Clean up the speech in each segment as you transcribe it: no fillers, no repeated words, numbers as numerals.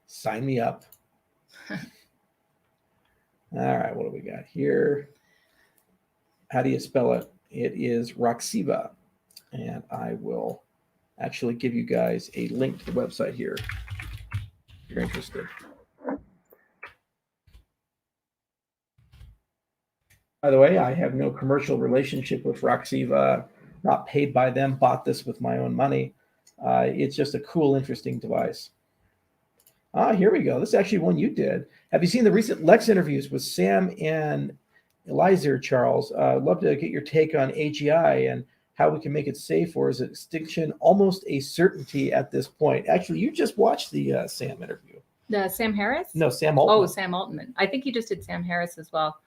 Sign me up. All right, what do we got here? How do you spell it? It is Roxiva. And I will actually give you guys a link to the website here if you're interested. By the way, I have no commercial relationship with Roxiva, not paid by them, bought this with my own money. It's just a cool, interesting device. Here we go. This is actually one you did. Have you seen the recent Lex interviews with Sam and Eliezer, Charles? I'd love to get your take on AGI and how we can make it safe, or is extinction almost a certainty at this point? Actually, you just watched the Sam interview. The Sam Harris? No, Sam Altman. Oh, Sam Altman. I think he just did Sam Harris as well.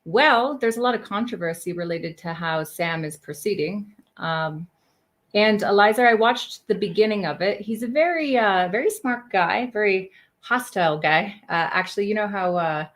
Well, there's a lot of controversy related to how Sam is proceeding. And Eliezer, I watched the beginning of it. He's a very, very smart guy, very hostile guy. Actually, you know how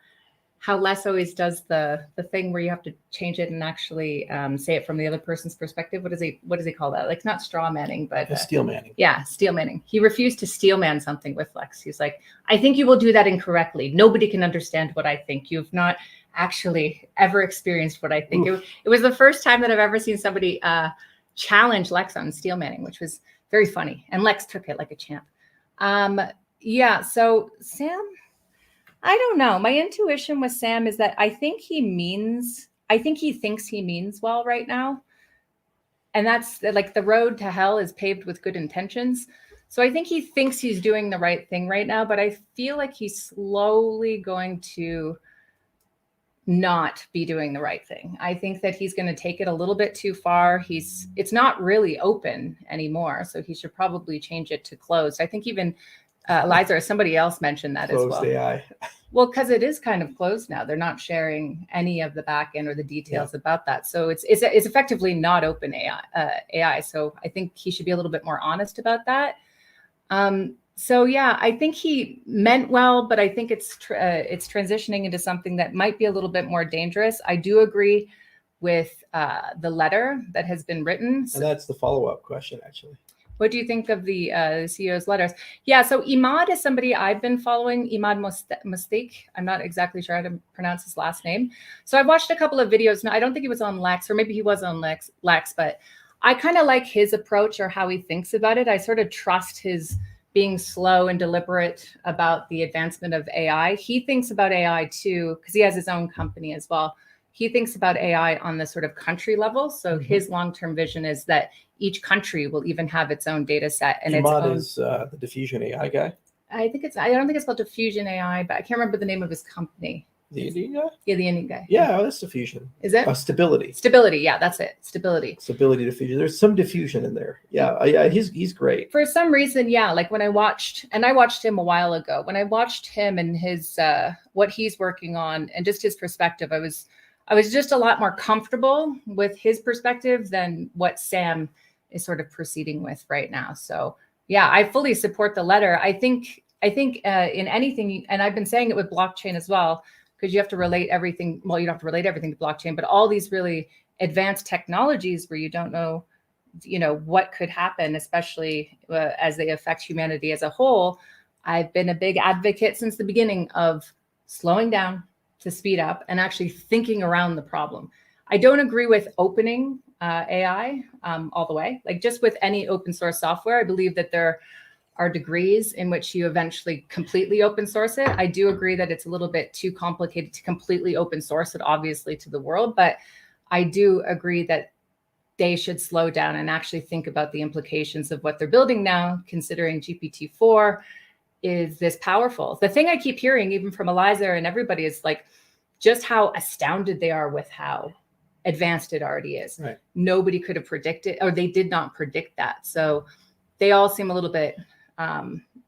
Les always does the thing where you have to change it and actually say it from the other person's perspective. What does he call that? Like, not straw manning, but steel manning. Yeah, steel manning. He refused to steel man something with Lex. He's like, I think you will do that incorrectly. Nobody can understand what I think. You've not actually ever experienced what I think. It was the first time that I've ever seen somebody challenge Lex on steel manning, which was very funny. And Lex took it like a champ. Yeah, so Sam, I don't know. My intuition with Sam is that I think he thinks he means well right now. And that's like, the road to hell is paved with good intentions. So I think he thinks he's doing the right thing right now, but I feel like he's slowly going to not be doing the right thing. I think that he's going to take it a little bit too far. It's not really open anymore. So he should probably change it to closed. I think even Eliezer or somebody else mentioned that closed as well. AI. Well, because it is kind of closed now. They're not sharing any of the back end or the details about that. So it's effectively not open AI. So I think he should be a little bit more honest about that. So yeah, I think he meant well, but I think it's transitioning into something that might be a little bit more dangerous. I do agree with the letter that has been written. And that's the follow-up question, actually. What do you think of the CEO's letters? Yeah, so Imad is somebody I've been following, Imad Mostik. I'm not exactly sure how to pronounce his last name. So I've watched a couple of videos. Now, I don't think he was on Lex, or maybe he was on Lex, but I kind of like his approach or how he thinks about it. I sort of trust his being slow and deliberate about the advancement of AI. He thinks about AI too, because he has his own company as well. He thinks about AI on the sort of country level. So his long-term vision is that each country will even have its own data set. And Imad is the diffusion AI guy? I don't think it's called Diffusion AI, but I can't remember the name of his company. The Indian guy? Yeah, the Indian guy. Yeah, that's diffusion. Is it? Stability. Stability, yeah, that's it. Stability Diffusion. There's some diffusion in there. Yeah, he's great. For some reason, yeah, like when I watched him a while ago, when I watched him and his what he's working on and just his perspective, I was just a lot more comfortable with his perspective than what Sam is sort of proceeding with right now. So yeah, I fully support the letter. I think in anything, and I've been saying it with blockchain as well, because you have to relate everything. Well, you don't have to relate everything to blockchain, but all these really advanced technologies where you don't know, what could happen, especially as they affect humanity as a whole. I've been a big advocate since the beginning of slowing down to speed up and actually thinking around the problem. I don't agree with opening AI all the way. Like, just with any open source software, I believe that there are degrees in which you eventually completely open source it. I do agree that it's a little bit too complicated to completely open source it, obviously, to the world, but I do agree that they should slow down and actually think about the implications of what they're building now, considering GPT-4 is this powerful. The thing I keep hearing, even from Eliezer and everybody, is like just how astounded they are with how advanced it already is. Right. Nobody could have predicted, or they did not predict that. So they all seem a little bit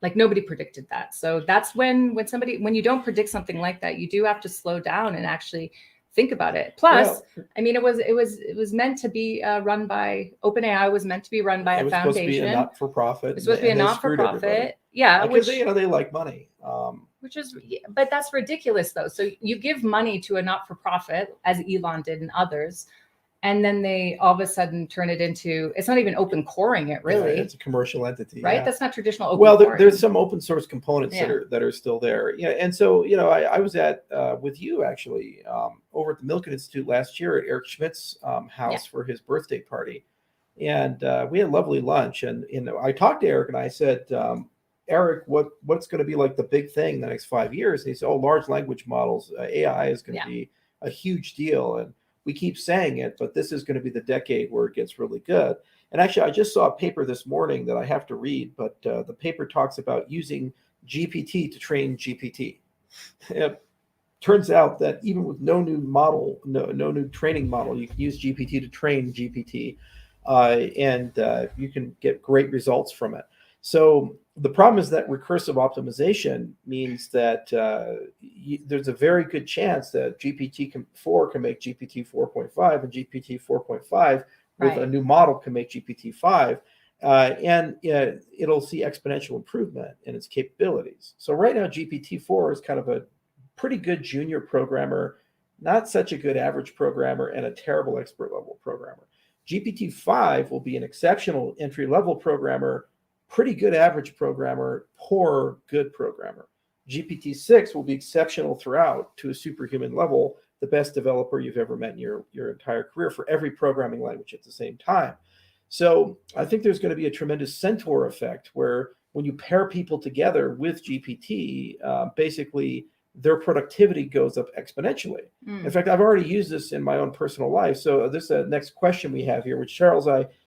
like nobody predicted that. So that's when you don't predict something like that, you do have to slow down and actually think about it. Plus, I mean, it was meant to be run by OpenAI. Was meant to be run by a foundation. It was supposed to be a not-for-profit. It was supposed to be a not-for-profit. Yeah, because they like money. But that's ridiculous, though. So you give money to a not-for-profit, as Elon did and others, And then they all of a sudden turn it into, it's not even open coring it really. Yeah, it's a commercial entity, right? yeah. That's not traditional open Well, coring. there's some open source components Yeah. that are still there. Yeah, and so I was at with you actually over at the Milken Institute last year at Eric Schmidt's house for his birthday party, and we had a lovely lunch. And I talked to Eric and I said, Eric, what's going to be like the big thing the next 5 years? And he said, oh, large language models, AI is going to be a huge deal, and we keep saying it, but this is going to be the decade where it gets really good. And actually, I just saw a paper this morning that I have to read, but the paper talks about using GPT to train GPT. It turns out that even with no new model, no new training model, you can use GPT to train GPT, and you can get great results from it. So the problem is that recursive optimization means that there's a very good chance that GPT-4 can make GPT 4.5, and GPT 4.5 with a new model can make GPT-5, and it'll see exponential improvement in its capabilities. So right now, GPT-4 is kind of a pretty good junior programmer, not such a good average programmer, and a terrible expert level programmer. GPT-5 will be an exceptional entry-level programmer, pretty good average programmer, poor good programmer. GPT-6 will be exceptional throughout to a superhuman level, the best developer you've ever met in your entire career for every programming language at the same time. So I think there's going to be a tremendous centaur effect where when you pair people together with GPT, basically their productivity goes up exponentially. In fact, I've already used this in my own personal life. So this next question we have here, which Charles, I